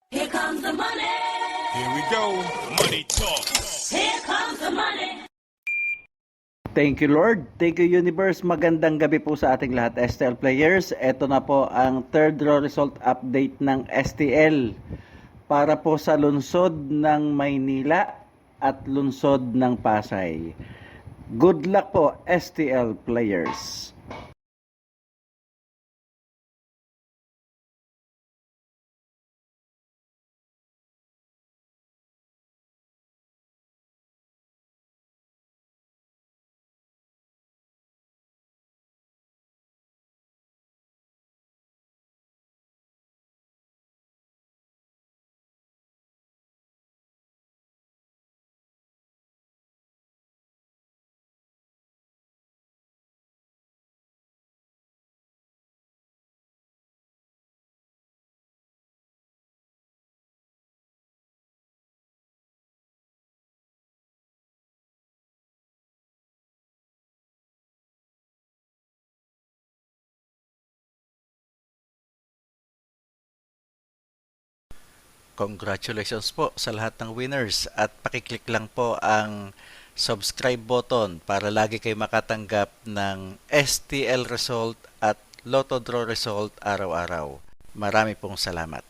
Here comes the money. Here we go. Money talk. Here comes the money. Thank you, Lord. Thank you, Universe. Magandang gabi po sa ating lahat, STL players. Ito na po ang third row result update ng STL para po sa lungsod ng Maynila at lungsod ng Pasay. Good luck po, STL players. Congratulations po sa lahat ng winners at pakiclick lang po ang subscribe button para lagi kayo makatanggap ng STL result at Lotto Draw result araw-araw. Marami pong salamat.